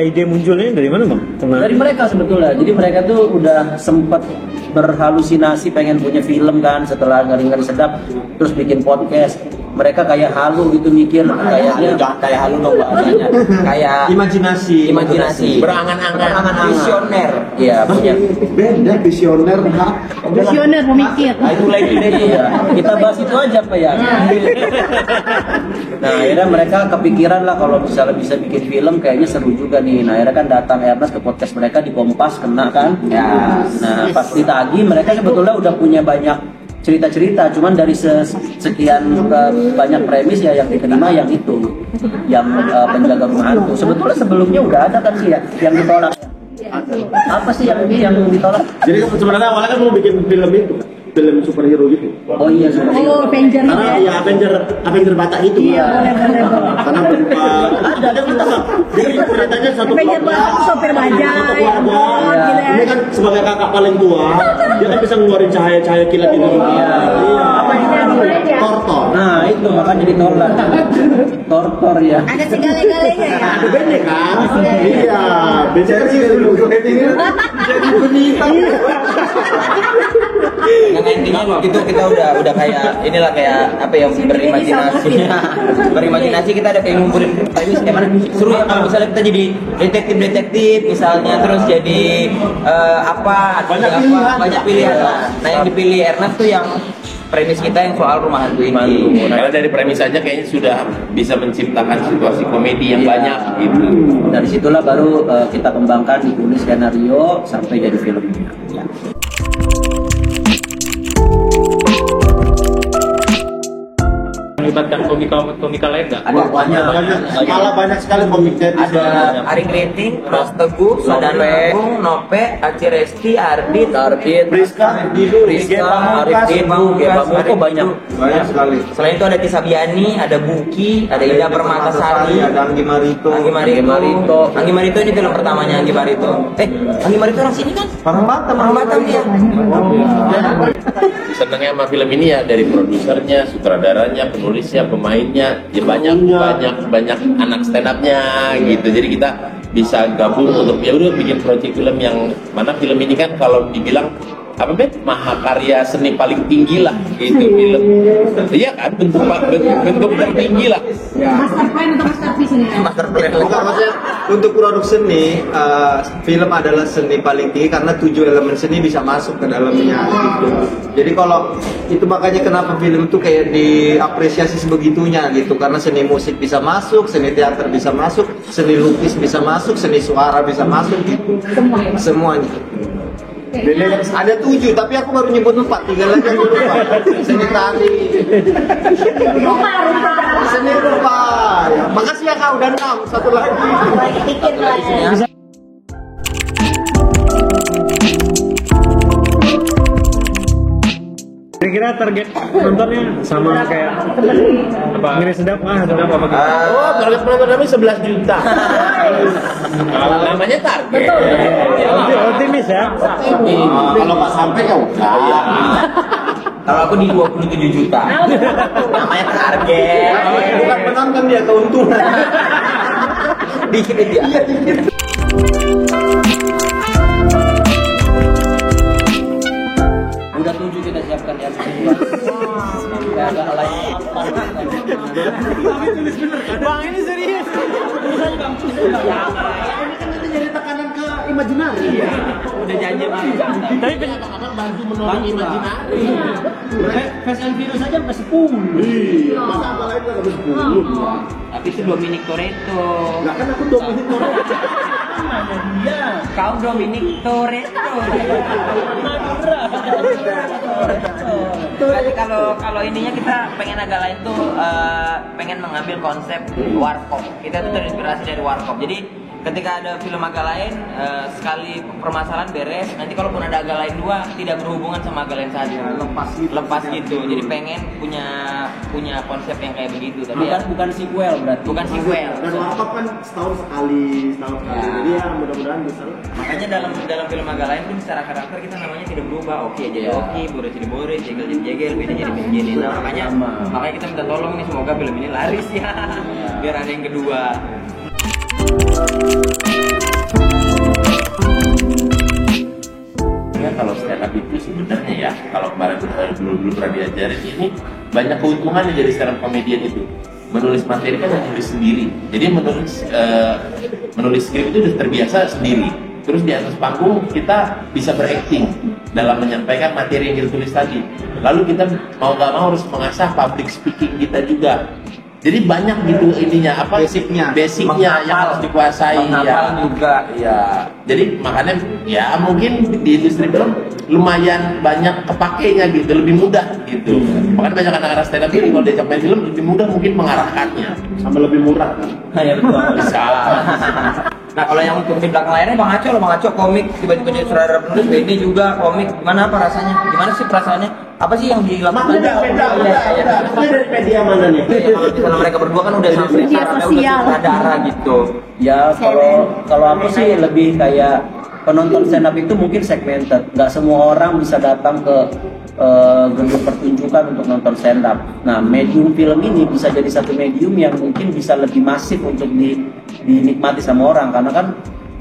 ide munculnya dari mana bang? Dari mereka sebetulnya. Jadi mereka tuh udah sempat berhalusinasi pengen punya film kan setelah Ngeri-Ngeri Sedap, terus bikin podcast. Mereka kayak halu gitu mikir kayaknya Jangan kayak halu dong bahasanya. Kayak Imajinasi. berangan-angan, visioner. iya punya. Beda visioner. Visioner pemikir. Nah, itu lagi deh. Iya, kita bahas itu aja Pak ya. Nah akhirnya mereka kepikiran lah kalau misalnya bisa bikin film kayaknya seru juga nih. Nah akhirnya kan datang Ernest ke podcast mereka di Kompas kena kan. Ya. Nah pas ditagi mereka sebetulnya udah punya banyak cerita-cerita, cuman dari sekian banyak premis ya yang diterima yang itu, yang penjaga rumah hantu. Sebetulnya sebelumnya udah ada kan sih ya yang ditolak. Apa sih yang ditolak? Jadi sebenarnya awalnya kan mau bikin film itu, film superhero gitu. Oh iya Oh, Avenger itu Karena ya. ya Avenger Batak itu. Iya. Boleh. Karena berupa ada kita. Jadi ceritanya satu Avenger keluarga. Batak tuh sopir bajai. Satu keluarga. Gitu ya. Ini kan sebagai kakak paling tua, dia kan bisa ngeluarin cahaya-cahaya kilat di dunia. Iya. Apa ini? Tortor. Nah itu makanya ditolak. Tortor ya. Ada segala-galanya ya. Ada bandnya kan? Iya. Bandnya kan sih dari logo bandnya. Jadi bonita. Yang intinya itu kita udah kayak inilah kayak apa ya berimajinasi. Berimajinasi kita ada kayak ngumpulin premis kayak mana seru ya kalau misalnya kita jadi detektif misalnya terus jadi banyak pilihan. Nah yang dipilih Ernest tuh yang premis kita yang soal rumah hantu ini. Karena dari premis saja kayaknya sudah bisa menciptakan situasi komedi yang banyak gitu. Dari situlah baru kita kembangkan ditulis skenario sampai jadi filmnya. Ya. Melibatkan komika lain nggak? Ada banyak. Malah banyak sekali komiknya di Ada Aring Kriting, Mas Teguh, Sadan Agung, Nope, Aci Resti, Ardit, Priska, Rizka, Arif Dibu, Kok banyak. banyak sekali. Selain itu ada Tisa Biani, ada Buki, ada Ida Permatasari, ada Anggi Marito. Anggi Marito ini film pertamanya Anggi Marito. Anggi Marito orang sini kan? Orang Batam dia. Senangnya sama film ini ya dari produsernya, sutradaranya, penulisnya, pemainnya, ya banyak anak stand up-nya gitu. Jadi kita bisa gabung untuk ya udah bikin proyek film yang mana film ini kan kalau dibilang apa mahakarya seni paling tinggi lah gitu film. Iya kan bentuk tertinggi lah. Master plan untuk masterpiece ini. Bukan maksudnya untuk produk seni, film adalah seni paling tinggi karena 7 elemen seni bisa masuk ke dalamnya gitu. Jadi kalau itu makanya kenapa film itu kayak diapresiasi sebegitunya gitu karena seni musik bisa masuk, seni teater bisa masuk, seni lukis bisa masuk, seni suara bisa masuk gitu. Semuanya. Ada 7, tapi aku baru nyebut 4, 3 lagi aku lupa. Seni tari. Seni rupa. Ya. Makasih ya kak, udah 6, satu lagi. Dikit lah ya. Kira-kira target nontonnya sama kayak apa? Ngeri sedap atau apa gitu? Oh, target penonton kami 11 juta. Namanya target. Optimis ya. Kalau nggak sampai ya udah. Kalau aku di 27 juta. Namanya target. Bukan penonton dia keuntungan. Dikit aja. Udah 7 kita siapkan ya. Kayak agak lain. Bang ini serius. Jadi tekanan ke imajinari. Udah janji Bang. Tapi Anak bantu menolong imajinari. Fast and Furious aja sampai 10. Iya. Masa apa lagi nggak habis 10? Tapi itu Dominic Toretto. Nah kan aku 2 menit orang. Kau Dominic Toretto. Jadi kalau ininya kita pengen agak lain tuh pengen mengambil konsep warkop. Kita tuh terinspirasi dari warkop. Jadi ketika ada film agak lain sekali permasalahan beres, nanti kalaupun ada agak lain 2 tidak berhubungan sama agak lain 1. Lepas gitu. Jadi pengen punya konsep yang kayak begitu. Tapi Bukan sequel berarti. bukan sequel. Dan warkop kan setahun sekali. Jadi ya mudah-mudahan bisa. Makanya dalam film agak lain pun secara karakter kita namanya tidak berubah. Oke jadi oke, Boris jadi Boris, Jegel jadi Jegel, Beda jadi Benjeni. Nah, makanya kita minta tolong nih semoga film ini laris ya. Biar ada yang kedua. Kalau stand up itu sebenarnya ya, kalau kemarin dulu pernah diajarin, ini banyak keuntungannya jadi stand up comedian itu. Menulis materi kan menulis sendiri, jadi menulis skrip itu udah terbiasa sendiri. Terus di atas panggung kita bisa berakting dalam menyampaikan materi yang kita tulis tadi. Lalu kita mau nggak mau harus mengasah public speaking kita juga. Jadi banyak gitu ininya apa Basicnya. yang harus dikuasai ya. juga. Ya, jadi makanya ya mungkin di industri film lumayan banyak kepakainya gitu, lebih mudah gitu. Makanya banyak anak-anak stand up ini kalau diajak main film lebih mudah mungkin mengarahkannya. Sama lebih murah kan. Iya betul. Bisa. Nah kalau yang untuk di belakang layarnya Bang Aco, Bang Aco komik tiba-tiba jadi sutradara penulis, Benny juga komik. Gimana apa rasanya? Gimana sih perasaannya? Apa sih yang dilakukan? Beda. Dari media mana nih? Kalau mereka berdua kan udah sampai Media udah sosial. sutradara gitu. Ya kalau aku sih lebih kayak penonton stand up itu mungkin segmented. Nggak semua orang bisa datang ke gedung pertunjukan untuk nonton stand up. Nah, medium film ini bisa jadi satu medium yang mungkin bisa lebih masif untuk dinikmati sama orang, karena kan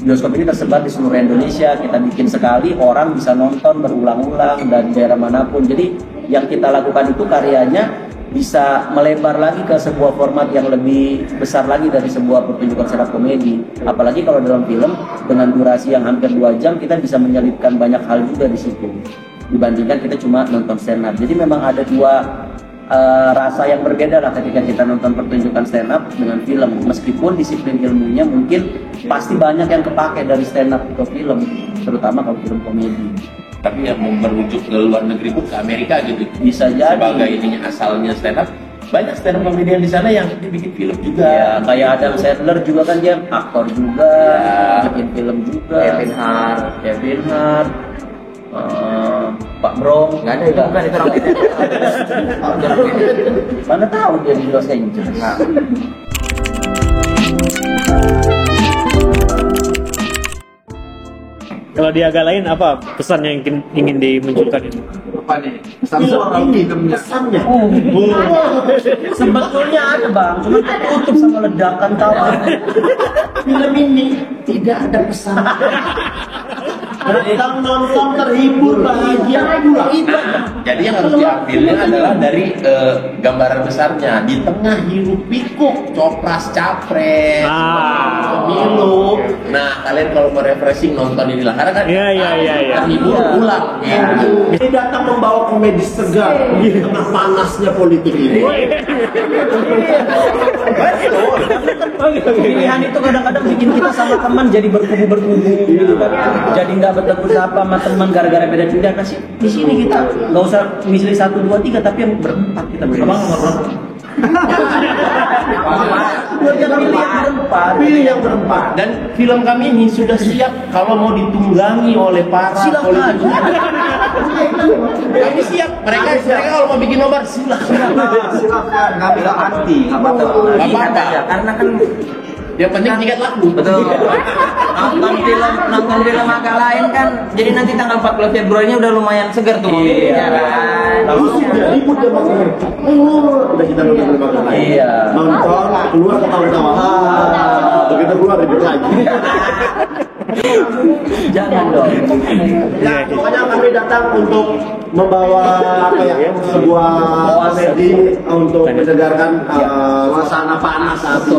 bioskop ini tersebar di seluruh Indonesia. Kita bikin sekali, orang bisa nonton berulang-ulang dari daerah manapun. Jadi yang kita lakukan itu karyanya bisa melebar lagi ke sebuah format yang lebih besar lagi dari sebuah pertunjukan stand up komedi. Apalagi kalau dalam film dengan durasi yang hampir 2 jam, kita bisa menyelipkan banyak hal juga di situ dibandingkan kita cuma nonton stand up. Jadi memang ada dua rasa yang berbeda lah ketika kita nonton pertunjukan stand up dengan film. Meskipun disiplin ilmunya mungkin pasti banyak yang kepake dari stand up ke film, terutama kalau film komedi. Tapi yang mau merujuk ke luar negeri pun ke Amerika gitu. Bisa jadi. Sebagai ininya asalnya stand up, banyak stand up komedian di sana yang bikin film juga. Ya, kayak Adam Sandler juga kan dia aktor juga, Ya. bikin film juga. Kevin Hart. Pak Bro, Nggak ada itu bukan itu orang beda. mana tahu dia di Los Angeles. Kalau di agak lain apa pesan yang ingin dimunculkan ini? Apa nih? Pesan filmnya. Sebetulnya ada bang, cuma tertutup sama ledakan tawa. Film ini tidak ada pesan. Datang nonton terhibur bahagia pulang. Jadi yang harus diambilnya adalah dari gambaran besarnya. Di tengah hiruk pikuk, copras capres, pemilu. Nah, kalian kalau mau refreshing nonton inilah, karena kan Iya. terhibur pulang. Gitu. Ini datang membawa komedi segar di tengah panasnya politik ini. Pilihan itu kadang-kadang bikin kita sama teman jadi berkubu-berkubu gitu kan. Jadi nggak bertegur sapa sama teman gara-gara beda pilihan. Nah, di sini kita nggak usah milih 1, 2, 3, tapi yang berempat kita pilih. Abang nomor berapa? Pilih yang berempat. Dan film kami ini sudah siap kalau mau ditunggangi oleh para politikus. Kami siap. Mereka kalau mau bikin nobar silakan. Silakan, kami nggak anti, nggak apa-apa. Nggak apa-apa. Karena kan Yang penting tiket laku. betul nonton film agak lain kan, jadi nanti tanggal 14 Februarinya udah lumayan segar tuh mobilnya kan. Lalu sudah ribut dia mau udah kita nonton berbagai lain. Iya. Nonton keluar ketawa-tawa. Begitu keluar ribut lagi. Jangan dong. Ya, pokoknya kami datang untuk membawa apa ya, sebuah komedi untuk menyegarkan suasana panas saat itu.